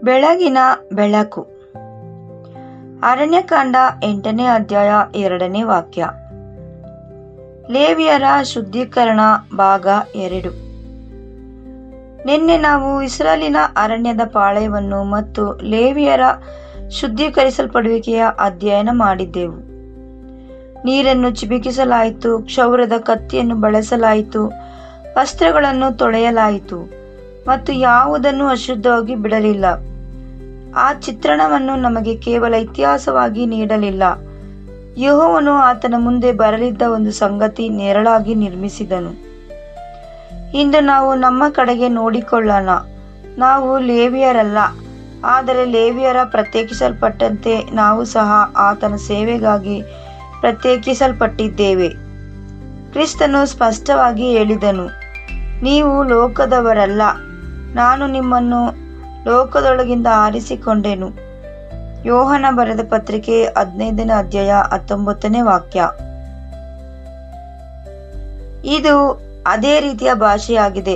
ಬೆಳಗಿನ ಬೆಳಕು. ಅರಣ್ಯಕಾಂಡ 8ನೇ ಅಧ್ಯಾಯ 2ನೇ ವಾಕ್ಯ. ಲೇವಿಯರ ಶುದ್ಧೀಕರಣ ಭಾಗ 2. ನಿನ್ನೆ ನಾವು ಇಸ್ರಾಯೇಲಿನ ಅರಣ್ಯದ ಪಾಳೆಯವನ್ನು ಮತ್ತು ಲೇವಿಯರ ಶುದ್ಧೀಕರಿಸಲ್ಪಡುವಿಕೆಯ ಅಧ್ಯಯನ ಮಾಡಿದ್ದೆವು. ನೀರನ್ನು ಚಿಮುಕಿಸಲಾಯಿತು, ಕ್ಷೌರದ ಕತ್ತಿಯನ್ನು ಬಳಸಲಾಯಿತು, ವಸ್ತ್ರಗಳನ್ನು ತೊಳೆಯಲಾಯಿತು ಮತ್ತು ಯಾವುದನ್ನು ಅಶುದ್ಧವಾಗಿ ಬಿಡಲಿಲ್ಲ. ಆ ಚಿತ್ರಣವನ್ನು ನಮಗೆ ಕೇವಲ ಇತಿಹಾಸವಾಗಿ ನೀಡಲಿಲ್ಲ. ಯೆಹೋವನು ಆತನ ಮುಂದೆ ಬರಲಿದ್ದ ಒಂದು ಸಂಗತಿ ನೆರಳಾಗಿ ನಿರ್ಮಿಸಿದನು. ಇಂದು ನಾವು ನಮ್ಮ ಕಡೆಗೆ ನೋಡಿಕೊಳ್ಳೋಣ. ನಾವು ಲೇವಿಯರಲ್ಲ, ಆದರೆ ಲೇವಿಯರ ಪ್ರತ್ಯೇಕಿಸಲ್ಪಟ್ಟಂತೆ ನಾವು ಸಹ ಆತನ ಸೇವೆಗಾಗಿ ಪ್ರತ್ಯೇಕಿಸಲ್ಪಟ್ಟಿದ್ದೇವೆ. ಕ್ರಿಸ್ತನು ಸ್ಪಷ್ಟವಾಗಿ ಹೇಳಿದನು, ನೀವು ಲೋಕದವರಲ್ಲ, ನಾನು ನಿಮ್ಮನ್ನು ಲೋಕದೊಳಗಿಂದ ಆರಿಸಿಕೊಂಡೆನು. ಯೋಹನ ಬರೆದ ಪತ್ರಿಕೆ 15ನೇ ಅಧ್ಯಾಯ 19ನೇ ವಾಕ್ಯ. ಇದು ಅದೇ ರೀತಿಯ ಭಾಷೆಯಾಗಿದೆ.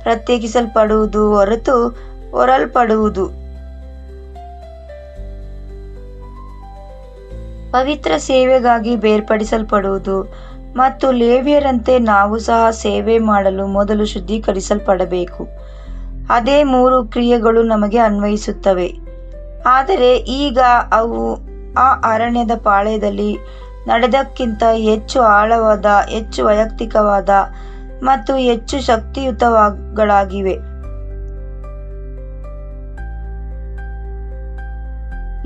ಪ್ರತ್ಯೇಕಿಸಲ್ಪಡುವುದು ಹೊರತು ಹೊರಲ್ಪಡುವುದು. ಪವಿತ್ರ ಸೇವೆಗಾಗಿ ಬೇರ್ಪಡಿಸಲ್ಪಡುವುದು ಮತ್ತು ಲೇವಿಯರಂತೆ ನಾವು ಸಹ ಸೇವೆ ಮಾಡಲು ಮೊದಲು ಶುದ್ಧೀಕರಿಸಲ್ಪಡಬೇಕು. ಅದೇ 3 ಕ್ರಿಯೆಗಳು ನಮಗೆ ಅನ್ವಯಿಸುತ್ತವೆ. ಆದರೆ ಈಗ ಅವು ಆ ಅರಣ್ಯದ ಪಾಳೆಯದಲ್ಲಿ ನಡೆದಕ್ಕಿಂತ ಹೆಚ್ಚು ಆಳವಾದ, ಹೆಚ್ಚು ವೈಯಕ್ತಿಕವಾದ ಮತ್ತು ಹೆಚ್ಚು ಶಕ್ತಿಯುತಗಳಾಗಿವೆ.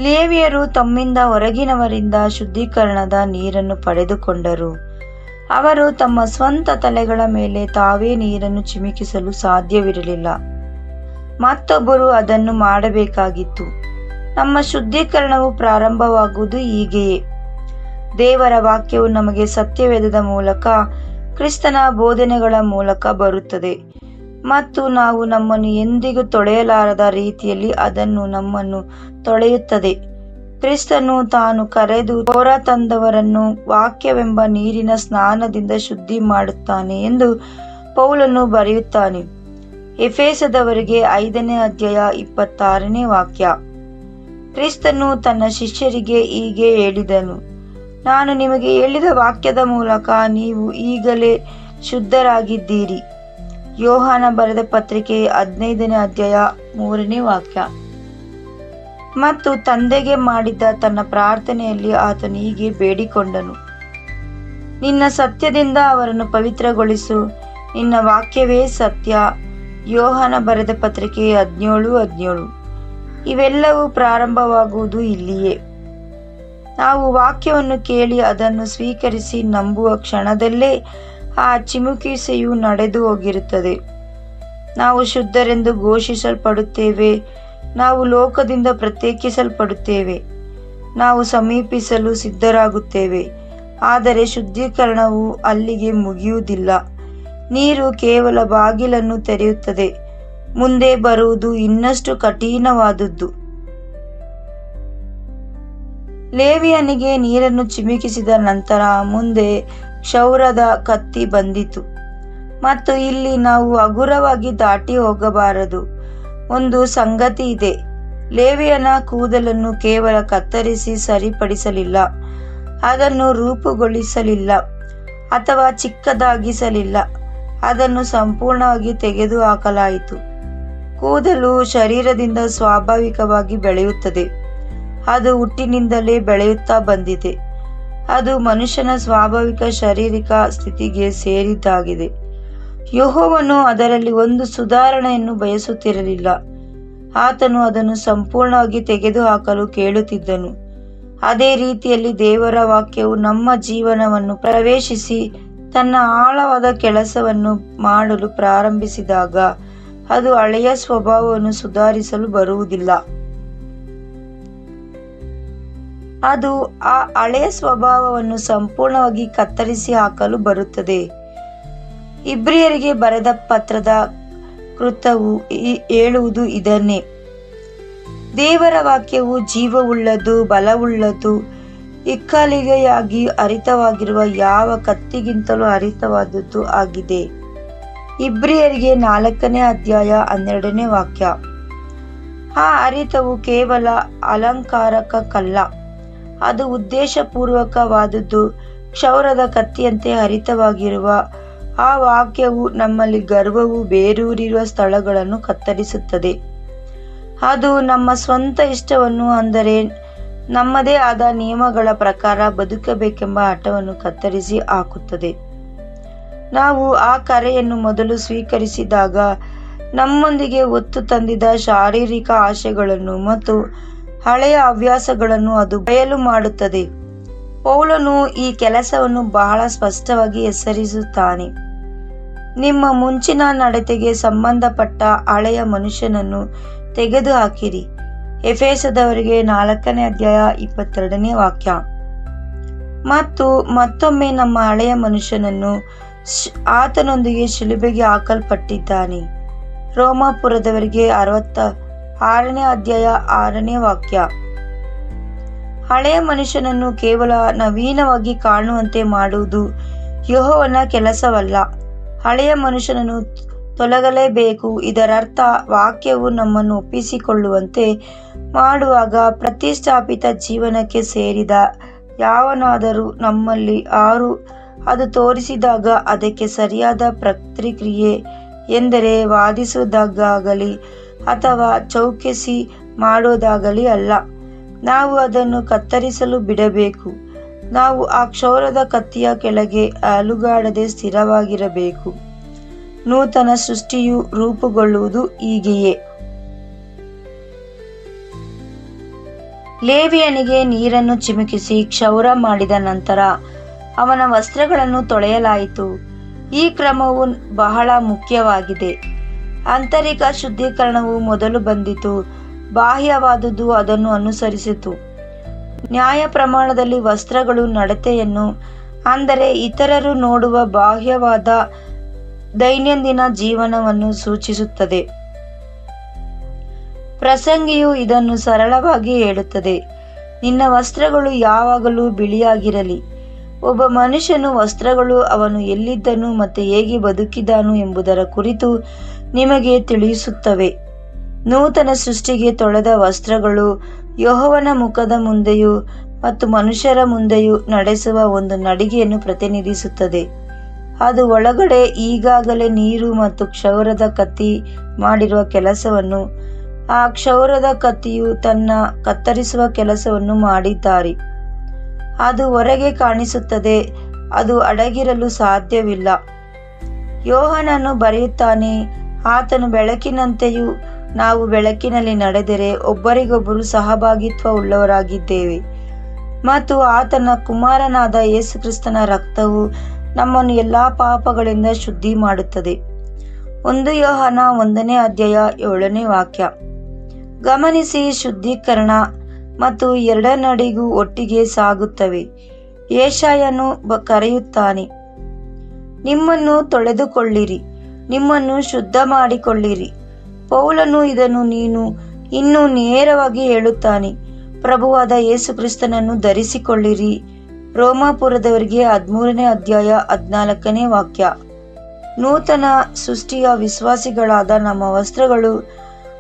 ಲೇವಿಯರು ತಮ್ಮಿಂದ ಹೊರಗಿನವರಿಂದ ಶುದ್ಧೀಕರಣದ ನೀರನ್ನು ಪಡೆದುಕೊಂಡರು. ಅವರು ತಮ್ಮ ಸ್ವಂತ ತಲೆಗಳ ಮೇಲೆ ತಾವೇ ನೀರನ್ನು ಚಿಮುಕಿಸಲು ಸಾಧ್ಯವಿರಲಿಲ್ಲ. ಮತ್ತೊಬ್ಬರು ಅದನ್ನು ಮಾಡಬೇಕಾಗಿತ್ತು. ನಮ್ಮ ಶುದ್ಧೀಕರಣವು ಪ್ರಾರಂಭವಾಗುವುದು ಹೀಗೆಯೇ. ದೇವರ ವಾಕ್ಯವು ನಮಗೆ ಸತ್ಯವೇದದ ಮೂಲಕ, ಕ್ರಿಸ್ತನ ಬೋಧನೆಗಳ ಮೂಲಕ ಬರುತ್ತದೆ ಮತ್ತು ನಾವು ನಮ್ಮನ್ನು ಎಂದಿಗೂ ತೊಳೆಯಲಾರದ ರೀತಿಯಲ್ಲಿ ಅದನ್ನು ನಮ್ಮನ್ನು ತೊಳೆಯುತ್ತದೆ. ಕ್ರಿಸ್ತನು ತಾನು ಕರೆದು ಹೊರತಂದವರನ್ನು ವಾಕ್ಯವೆಂಬ ನೀರಿನ ಸ್ನಾನದಿಂದ ಶುದ್ಧಿ ಮಾಡುತ್ತಾನೆ ಎಂದು ಪೌಲನು ಬರೆಯುತ್ತಾನೆ. ಎಫೆಸದವರಿಗೆ 5ನೇ ಅಧ್ಯಾಯ 26ನೇ ವಾಕ್ಯ. ಕ್ರಿಸ್ತನು ತನ್ನ ಶಿಷ್ಯರಿಗೆ ಹೀಗೆ ಹೇಳಿದನು, ನಾನು ನಿಮಗೆ ಹೇಳಿದ ವಾಕ್ಯದ ಮೂಲಕ ನೀವು ಈಗಲೇ ಶುದ್ಧರಾಗಿದ್ದೀರಿ. ಯೋಹಾನ ಬರೆದ ಪತ್ರಿಕೆ 15ನೇ ಅಧ್ಯಾಯ 3ನೇ ವಾಕ್ಯ. ಮತ್ತು ತಂದೆಗೆ ಮಾಡಿದ್ದ ತನ್ನ ಪ್ರಾರ್ಥನೆಯಲ್ಲಿ ಆತನು ಹೀಗೆ ಬೇಡಿಕೊಂಡನು, ನಿನ್ನ ಸತ್ಯದಿಂದ ಅವರನ್ನು ಪವಿತ್ರಗೊಳಿಸು, ನಿನ್ನ ವಾಕ್ಯವೇ ಸತ್ಯ. ಯೋಹಾನ ಬರೆದ ಪತ್ರಿಕೆ 17:17. ಇವೆಲ್ಲವೂ ಪ್ರಾರಂಭವಾಗುವುದು ಇಲ್ಲಿಯೇ. ನಾವು ವಾಕ್ಯವನ್ನು ಕೇಳಿ ಅದನ್ನು ಸ್ವೀಕರಿಸಿ ನಂಬುವ ಕ್ಷಣದಲ್ಲೇ ಆ ಚಿಮುಕಿಸೆಯು ನಡೆದು ಹೋಗಿರುತ್ತದೆ. ನಾವು ಶುದ್ಧರೆಂದು ಘೋಷಿಸಲ್ಪಡುತ್ತೇವೆ. ನಾವು ಲೋಕದಿಂದ ಪ್ರತ್ಯೇಕಿಸಲ್ಪಡುತ್ತೇವೆ. ನಾವು ಸಮೀಪಿಸಲು ಸಿದ್ಧರಾಗುತ್ತೇವೆ. ಆದರೆ ಶುದ್ಧೀಕರಣವು ಅಲ್ಲಿಗೆ ಮುಗಿಯುವುದಿಲ್ಲ. ನೀರು ಕೇವಲ ಬಾಗಿಲನ್ನು ತೆರೆಯುತ್ತದೆ. ಮುಂದೆ ಬರುವುದು ಇನ್ನಷ್ಟು ಕಠಿಣವಾದದ್ದು. ಲೇವಿಯನಿಗೆ ನೀರನ್ನು ಚಿಮುಕಿಸಿದ ನಂತರ ಮುಂದೆ ಕ್ಷೌರದ ಕತ್ತಿ ಬಂದಿತು. ಮತ್ತು ಇಲ್ಲಿ ನಾವು ಹಗುರವಾಗಿ ದಾಟಿ ಹೋಗಬಾರದು. ಒಂದು ಸಂಗತಿ ಇದೆ. ಲೇವಿಯನ ಕೂದಲನ್ನು ಕೇವಲ ಕತ್ತರಿಸಿ ಸರಿಪಡಿಸಲಿಲ್ಲ, ಅದನ್ನು ರೂಪುಗೊಳಿಸಲಿಲ್ಲ ಅಥವಾ ಚಿಕ್ಕದಾಗಿಸಲಿಲ್ಲ. ಅದನ್ನು ಸಂಪೂರ್ಣವಾಗಿ ತೆಗೆದುಹಾಕಲಾಯಿತು. ಕೂದಲು ಶರೀರದಿಂದ ಸ್ವಾಭಾವಿಕವಾಗಿ ಬೆಳೆಯುತ್ತದೆ. ಅದು ಹುಟ್ಟಿನಿಂದಲೇ ಬೆಳೆಯುತ್ತಾ ಬಂದಿದೆ. ಅದು ಮನುಷ್ಯನ ಸ್ವಾಭಾವಿಕ ಶಾರೀರಿಕ ಸ್ಥಿತಿಗೆ ಸೇರಿದ್ದಾಗಿದೆ. ಯೆಹೋವನು ಅದರಲ್ಲಿ ಒಂದು ಸುಧಾರಣೆಯನ್ನು ಬಯಸುತ್ತಿರಲಿಲ್ಲ. ಆತನು ಅದನ್ನು ಸಂಪೂರ್ಣವಾಗಿ ತೆಗೆದುಹಾಕಲು ಕೇಳುತ್ತಿದ್ದನು. ಅದೇ ರೀತಿಯಲ್ಲಿ ದೇವರ ವಾಕ್ಯವು ನಮ್ಮ ಜೀವನವನ್ನು ಪ್ರವೇಶಿಸಿ ತನ್ನ ಆಳವಾದ ಕೆಲಸವನ್ನು ಮಾಡಲು ಪ್ರಾರಂಭಿಸಿದಾಗ ಅದು ಹಳೆಯ ಸ್ವಭಾವವನ್ನು ಸುಧಾರಿಸಲು ಬರುವುದಿಲ್ಲ. ಅದು ಆ ಹಳೆಯ ಸ್ವಭಾವವನ್ನು ಸಂಪೂರ್ಣವಾಗಿ ಕತ್ತರಿಸಿ ಹಾಕಲು ಬರುತ್ತದೆ. ಇಬ್ರಿಯರಿಗೆ ಬರೆದ ಪತ್ರದ ಕೃತವು ಹೇಳುವುದು ಇದನ್ನೇ. ದೇವರ ವಾಕ್ಯವು ಜೀವವುಳ್ಳದು, ಬಲವುಳ್ಳದು, ಇಕ್ಕಲಿಗೆಯಾಗಿ ಹರಿತವಾಗಿರುವ ಯಾವ ಕತ್ತಿಗಿಂತಲೂ ಹರಿತವಾದದ್ದು ಆಗಿದೆ. ಇಬ್ರಿಯರಿಗೆ 4ನೇ ಅಧ್ಯಾಯ 12ನೇ ವಾಕ್ಯ. ಆ ಹರಿತವು ಕೇವಲ ಅಲಂಕಾರಕಲ್ಲ, ಅದು ಉದ್ದೇಶಪೂರ್ವಕವಾದದ್ದು. ಕ್ಷೌರದ ಕತ್ತಿಯಂತೆ ಹರಿತವಾಗಿರುವ ಆ ವಾಕ್ಯವು ನಮ್ಮಲ್ಲಿ ಗರ್ವವು ಬೇರೂರಿರುವ ಸ್ಥಳಗಳನ್ನು ಕತ್ತರಿಸುತ್ತದೆ. ಅದು ನಮ್ಮ ಸ್ವಂತ ಇಷ್ಟವನ್ನು, ಅಂದರೆ ನಮ್ಮದೇ ಆದ ನಿಯಮಗಳ ಪ್ರಕಾರ ಬದುಕಬೇಕೆಂಬ ಹಠವನ್ನು ಕತ್ತರಿಸಿ ಹಾಕುತ್ತದೆ. ನಾವು ಆ ಕರೆಯನ್ನು ಮೊದಲು ಸ್ವೀಕರಿಸಿದಾಗ ನಮ್ಮೊಂದಿಗೆ ಹೊತ್ತು ತಂದಿದ್ದ ಶಾರೀರಿಕ ಆಶೆಗಳನ್ನು ಮತ್ತು ಹಳೆಯ ಹವ್ಯಾಸಗಳನ್ನು ಅದು ಬಯಲು ಮಾಡುತ್ತದೆ. ಪೌಲನು ಈ ಕೆಲಸವನ್ನು ಬಹಳ ಸ್ಪಷ್ಟವಾಗಿ ಹೆಸರಿಸುತ್ತಾನೆ. ನಿಮ್ಮ ಮುಂಚಿನ ನಡತೆಗೆ ಸಂಬಂಧಪಟ್ಟ ಹಳೆಯ ಮನುಷ್ಯನನ್ನು ತೆಗೆದುಹಾಕಿರಿ. ಎಫೆಸದವರಿಗೆ 4ನೇ ಅಧ್ಯಾಯ 22ನೇ ವಾಕ್ಯ. ಮತ್ತು ಮತ್ತೊಮ್ಮೆ ನಮ್ಮ ಹಳೆಯ ಮನುಷ್ಯನನ್ನು ಆತನೊಂದಿಗೆ ಶಿಲುಬೆಗೆ ಹಾಕಲ್ಪಟ್ಟಿದ್ದಾನೆ. ರೋಮಾಪುರದವರಿಗೆ 66ನೇ ಅಧ್ಯಾಯ 6ನೇ ವಾಕ್ಯ. ಹಳೆಯ ಮನುಷ್ಯನನ್ನು ಕೇವಲ ನವೀನವಾಗಿ ಕಾಣುವಂತೆ ಮಾಡುವುದು ಯೆಹೋವನ ಕೆಲಸವಲ್ಲ. ಹಳೆಯ ಮನುಷ್ಯನನ್ನು ತೊಲಗಲೇಬೇಕು. ಇದರರ್ಥ ವಾಕ್ಯವು ನಮ್ಮನ್ನು ಒಪ್ಪಿಸಿಕೊಳ್ಳುವಂತೆ ಮಾಡುವಾಗ ಪ್ರತಿಷ್ಠಾಪಿತ ಜೀವನಕ್ಕೆ ಸೇರಿದ ಯಾವನಾದರೂ ನಮ್ಮಲ್ಲಿ ಅದು ತೋರಿಸಿದಾಗ ಅದಕ್ಕೆ ಸರಿಯಾದ ಪ್ರತಿಕ್ರಿಯೆ ಎಂದರೆ ವಾದಿಸುವುದಾಗಲಿ ಅಥವಾ ಚೌಕಸಿ ಮಾಡೋದಾಗಲಿ ಅಲ್ಲ. ನಾವು ಅದನ್ನು ಕತ್ತರಿಸಲು ಬಿಡಬೇಕು. ನಾವು ಆ ಕ್ಷೌರದ ಕತ್ತಿಯ ಕೆಳಗೆ ಅಲುಗಾಡದೆ ಸ್ಥಿರವಾಗಿರಬೇಕು. ನೂತನ ಸೃಷ್ಟಿಯು ರೂಪುಗೊಳ್ಳುವುದು ಹೀಗೆಯೇ. ಲೇವಿಯನಿಗೆ ನೀರನ್ನು ಚಿಮುಕಿಸಿ ಕ್ಷೌರ ಮಾಡಿದ ನಂತರ ಅವನ ವಸ್ತ್ರಗಳನ್ನು ತೊಳೆಯಲಾಯಿತು. ಈ ಕ್ರಮವು ಬಹಳ ಮುಖ್ಯವಾಗಿದೆ. ಆಂತರಿಕ ಶುದ್ಧೀಕರಣವು ಮೊದಲು ಬಂದಿತು, ಬಾಹ್ಯವಾದುದು ಅದನ್ನು ಅನುಸರಿಸಿತು. ನ್ಯಾಯ ಪ್ರಮಾಣದಲ್ಲಿ ವಸ್ತ್ರಗಳು ನಡತೆಯನ್ನು, ಅಂದರೆ ಇತರರು ನೋಡುವ ಬಾಹ್ಯವಾದ ದೈನಂದಿನ ಜೀವನವನ್ನು ಸೂಚಿಸುತ್ತದೆ. ಪ್ರಸಂಗಿಯು ಇದನ್ನು ಸರಳವಾಗಿ ಹೇಳುತ್ತದೆ: ನಿನ್ನ ವಸ್ತ್ರಗಳು ಯಾವಾಗಲೂ ಬಿಳಿಯಾಗಿರಲಿ. ಒಬ್ಬ ಮನುಷ್ಯನ ವಸ್ತ್ರಗಳು ಅವನು ಎಲ್ಲಿದ್ದನು ಮತ್ತು ಹೇಗೆ ಬದುಕಿದನು ಎಂಬುದರ ಕುರಿತು ನಿಮಗೆ ತಿಳಿಸುತ್ತವೆ. ನೂತನ ಸೃಷ್ಟಿಗೆ ತೊಳೆದ ವಸ್ತ್ರಗಳು ಯೆಹೋವನ ಮುಖದ ಮುಂದೆಯೂ ಮತ್ತು ಮನುಷ್ಯರ ಮುಂದೆಯೂ ನಡೆಸುವ ಒಂದು ನಡಿಗೆಯನ್ನು ಪ್ರತಿನಿಧಿಸುತ್ತದೆ. ಅದು ಒಳಗಡೆ ಈಗಾಗಲೇ ನೀರು ಮತ್ತು ಕ್ಷೌರದ ಕತ್ತಿ ಮಾಡಿರುವ ಕೆಲಸವನ್ನು, ಆ ಕ್ಷೌರದ ಕತ್ತಿಯು ತನ್ನ ಕತ್ತರಿಸುವ ಕೆಲಸವನ್ನು ಮಾಡಿದ್ದಾರೆ. ಅದು ಹೊರಗೆ ಕಾಣಿಸುತ್ತದೆ, ಅದು ಅಡಗಿರಲು ಸಾಧ್ಯವಿಲ್ಲ. ಯೋಹಾನನು ಬರೆಯುತ್ತಾನೆ, ಆತನು ಬೆಳಕಿನಂತೆಯೂ ನಾವು ಬೆಳಕಿನಲ್ಲಿ ನಡೆದರೆ ಒಬ್ಬರಿಗೊಬ್ಬರು ಸಹಭಾಗಿತ್ವ ಉಳ್ಳವರಾಗಿದ್ದೇವೆ ಮತ್ತು ಆತನ ಕುಮಾರನಾದ ಯೇಸು ಕ್ರಿಸ್ತನ ರಕ್ತವು ನಮ್ಮನ್ನು ಎಲ್ಲಾ ಪಾಪಗಳಿಂದ ಶುದ್ಧಿ ಮಾಡುತ್ತದೆ. 1 ಯೋಹಾನ 1ನೇ ಅಧ್ಯಾಯ 7ನೇ ವಾಕ್ಯ. ಗಮನಿಸಿ, ಶುದ್ಧೀಕರಣ ಮತ್ತು ಎರಡನ್ನಡಿಗೂ ಒಟ್ಟಿಗೆ ಸಾಗುತ್ತವೆ. ಯೆಶಾಯನು ಕರೆಯುತ್ತಾನೆ, ನಿಮ್ಮನ್ನು ತೊಳೆದುಕೊಳ್ಳಿರಿ, ನಿಮ್ಮನ್ನು ಶುದ್ಧ ಮಾಡಿಕೊಳ್ಳಿರಿ. ಪೌಲನು ಇದನ್ನು ಇನ್ನೂ ನೇರವಾಗಿ ಹೇಳುತ್ತಾನೆ, ಪ್ರಭುವಾದ ಯೇಸು ಕ್ರಿಸ್ತನನ್ನು ಧರಿಸಿಕೊಳ್ಳಿರಿ. ರೋಮಾಪುರದವರಿಗೆ 13ನೇ ಅಧ್ಯಾಯ 14ನೇ ವಾಕ್ಯ. ನೂತನ ಸೃಷ್ಟಿಯ ವಿಶ್ವಾಸಿಗಳಾದ ನಮ್ಮ ವಸ್ತ್ರಗಳು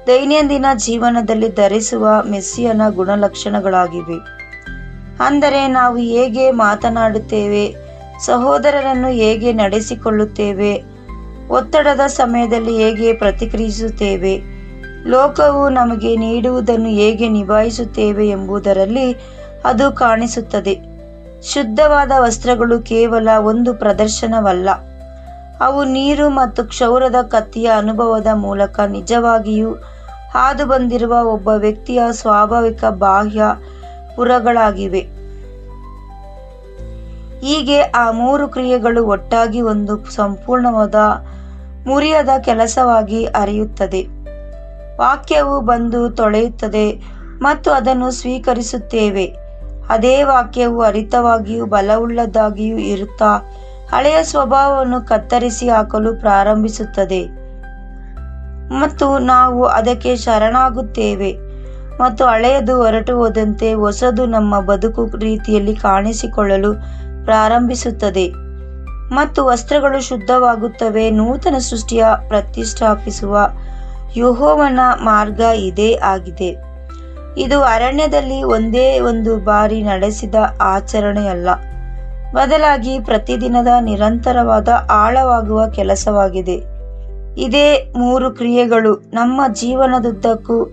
ದೈನಂದಿನ ಜೀವನದಲ್ಲಿ ಧರಿಸುವ ಮೆಸ್ಸಿಯನ ಗುಣಲಕ್ಷಣಗಳಾಗಿವೆ. ಅಂದರೆ ನಾವು ಹೇಗೆ ಮಾತನಾಡುತ್ತೇವೆ, ಸಹೋದರರನ್ನು ಹೇಗೆ ನಡೆಸಿಕೊಳ್ಳುತ್ತೇವೆ, ಒತ್ತಡದ ಸಮಯದಲ್ಲಿ ಹೇಗೆ ಪ್ರತಿಕ್ರಿಯಿಸುತ್ತೇವೆ, ಲೋಕವು ನಮಗೆ ನೀಡುವುದನ್ನು ಹೇಗೆ ನಿಭಾಯಿಸುತ್ತೇವೆ ಎಂಬುದರಲ್ಲಿ ಅದು ಕಾಣಿಸುತ್ತದೆ. ಶುದ್ಧವಾದ ವಸ್ತ್ರಗಳು ಕೇವಲ ಒಂದು ಪ್ರದರ್ಶನವಲ್ಲ, ಅವು ನೀರು ಮತ್ತು ಕ್ಷೌರದ ಕತ್ತಿಯ ಅನುಭವದ ಮೂಲಕ ನಿಜವಾಗಿಯೂ ಹಾದು ಬಂದಿರುವ ಒಬ್ಬ ವ್ಯಕ್ತಿಯ ಸ್ವಾಭಾವಿಕ ಬಾಹ್ಯ ಪುರಗಳಾಗಿವೆ. ಹೀಗೆ ಆ 3 ಕ್ರಿಯೆಗಳು ಒಟ್ಟಾಗಿ ಒಂದು ಸಂಪೂರ್ಣವಾದ ಮುರಿಯದ ಕೆಲಸವಾಗಿ ಹರಿಯುತ್ತದೆ. ವಾಕ್ಯವು ಬಂದು ತೊಳೆಯುತ್ತದೆ ಮತ್ತು ಅದನ್ನು ಸ್ವೀಕರಿಸುತ್ತೇವೆ. ಅದೇ ವಾಕ್ಯವು ಹರಿತವಾಗಿಯೂ ಬಲವುಳ್ಳದಾಗಿಯೂ ಇರುತ್ತಾ ಹಳೆಯ ಸ್ವಭಾವವನ್ನು ಕತ್ತರಿಸಿ ಹಾಕಲು ಪ್ರಾರಂಭಿಸುತ್ತದೆ ಮತ್ತು ನಾವು ಅದಕ್ಕೆ ಶರಣಾಗುತ್ತೇವೆ ಮತ್ತು ಹಳೆಯದು ಹೊರಟು ಹೋದಂತೆ ಹೊಸದು ನಮ್ಮ ಬದುಕು ರೀತಿಯಲ್ಲಿ ಕಾಣಿಸಿಕೊಳ್ಳಲು ಪ್ರಾರಂಭಿಸುತ್ತದೆ ಮತ್ತು ವಸ್ತ್ರಗಳು ಶುದ್ಧವಾಗುತ್ತವೆ. ನೂತನ ಸೃಷ್ಟಿಯ ಪ್ರತಿಷ್ಠಾಪಿಸುವ ಯೆಹೋವನ ಮಾರ್ಗ ಇದೇ ಆಗಿದೆ. ಇದು ಅರಣ್ಯದಲ್ಲಿ ಒಂದೇ ಒಂದು ಬಾರಿ ನಡೆಸಿದ ಆಚರಣೆಯಲ್ಲ, ಬದಲಾಗಿ ಪ್ರತಿದಿನದ ನಿರಂತರವಾದ ಆಳವಾಗುವ ಕೆಲಸವಾಗಿದೆ. ಇದೇ 3 ಕ್ರಿಯೆಗಳು ನಮ್ಮ ಜೀವನದುದ್ದಕ್ಕೂ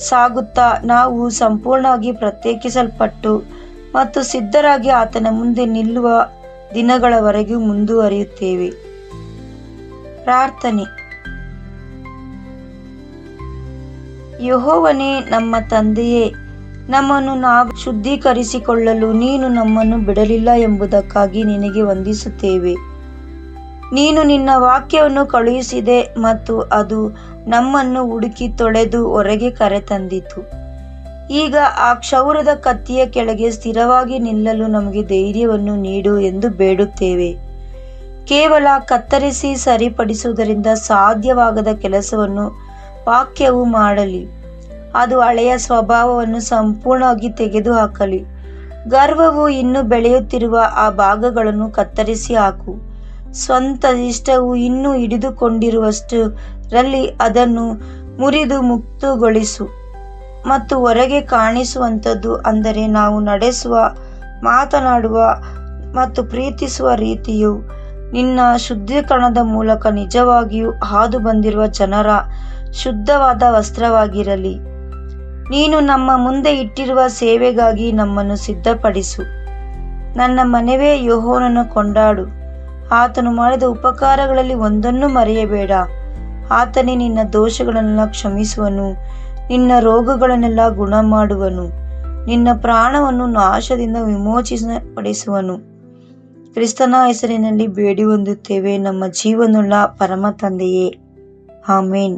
ಸಾಗುತ್ತಾ ನಾವು ಸಂಪೂರ್ಣವಾಗಿ ಪ್ರತ್ಯೇಕಿಸಲ್ಪಟ್ಟು ಮತ್ತು ಸಿದ್ಧರಾಗಿ ಆತನ ಮುಂದೆ ನಿಲ್ಲುವ ದಿನಗಳವರೆಗೂ ಮುಂದುವರಿಯುತ್ತೇವೆ. ಪ್ರಾರ್ಥನೆ. ಯೆಹೋವನೇ, ನಮ್ಮ ತಂದೆಯೇ, ನಮ್ಮನ್ನು ನಾವು ಶುದ್ಧೀಕರಿಸಿಕೊಳ್ಳಲು ನೀನು ನಮ್ಮನ್ನು ಬಿಡಲಿಲ್ಲ ಎಂಬುದಕ್ಕಾಗಿ ನಿನಗೆ ವಂದಿಸುತ್ತೇವೆ. ನೀನು ನಿನ್ನ ವಾಕ್ಯವನ್ನು ಕಳುಹಿಸಿದೆ ಮತ್ತು ಅದು ನಮ್ಮನ್ನು ಹುಡುಕಿ ತೊಳೆದು ಹೊರಗೆ ಕರೆತಂದಿತು. ಈಗ ಆ ಕ್ಷೌರದ ಕತ್ತಿಯ ಕೆಳಗೆ ಸ್ಥಿರವಾಗಿ ನಿಲ್ಲಲು ನಮಗೆ ಧೈರ್ಯವನ್ನು ನೀಡು ಎಂದು ಬೇಡುತ್ತೇವೆ. ಕೇವಲ ಕತ್ತರಿಸಿ ಸರಿಪಡಿಸುವುದರಿಂದ ಸಾಧ್ಯವಾಗದ ಕೆಲಸವನ್ನು ವಾಕ್ಯವು ಮಾಡಲಿ. ಅದು ಹಳೆಯ ಸ್ವಭಾವವನ್ನು ಸಂಪೂರ್ಣವಾಗಿ ತೆಗೆದುಹಾಕಲಿ. ಗರ್ವವು ಇನ್ನೂ ಬೆಳೆಯುತ್ತಿರುವ ಆ ಭಾಗಗಳನ್ನು ಕತ್ತರಿಸಿ ಹಾಕು. ಸ್ವಂತ ಇಷ್ಟವು ಇನ್ನೂ ಹಿಡಿದುಕೊಂಡಿರುವಷ್ಟರಲ್ಲಿ ಅದನ್ನು ಮುರಿದು ಮುಕ್ತಗೊಳಿಸು. ಮತ್ತು ಹೊರಗೆ ಕಾಣಿಸುವಂಥದ್ದು, ಅಂದರೆ ನಾವು ನಡೆಸುವ, ಮಾತನಾಡುವ ಮತ್ತು ಪ್ರೀತಿಸುವ ರೀತಿಯು ನಿನ್ನ ಶುದ್ಧೀಕರಣದ ಮೂಲಕ ನಿಜವಾಗಿಯೂ ಹಾದು ಬಂದಿರುವ ಜನರ ಶುದ್ಧವಾದ ವಸ್ತ್ರವಾಗಿರಲಿ. ನೀನು ನಮ್ಮ ಮುಂದೆ ಇಟ್ಟಿರುವ ಸೇವೆಗಾಗಿ ನಮ್ಮನ್ನು ಸಿದ್ಧಪಡಿಸು. ನನ್ನ ಮನೆವೇ ಯೆಹೋವನನ್ನು ಕೊಂಡಾಡು. ಆತನು ಮಾಡಿದ ಉಪಕಾರಗಳಲ್ಲಿ ಒಂದನ್ನೂ ಮರೆಯಬೇಡ. ಆತನೇ ನಿನ್ನ ದೋಷಗಳನ್ನೆಲ್ಲ ಕ್ಷಮಿಸುವನು, ನಿನ್ನ ರೋಗಗಳನ್ನೆಲ್ಲ ಗುಣಮಾಡುವನು, ನಿನ್ನ ಪ್ರಾಣವನ್ನು ನಾಶದಿಂದ ವಿಮೋಚನೆಪಡಿಸುವನು. ಕ್ರಿಸ್ತನ ಹೆಸರಿನಲ್ಲಿ ಬೇಡಿ ಹೊಂದುತ್ತೇವೆ ನಮ್ಮ ಜೀವನುಳ್ಳ ಪರಮ ತಂದೆಯೇ, ಆಮೇನ್.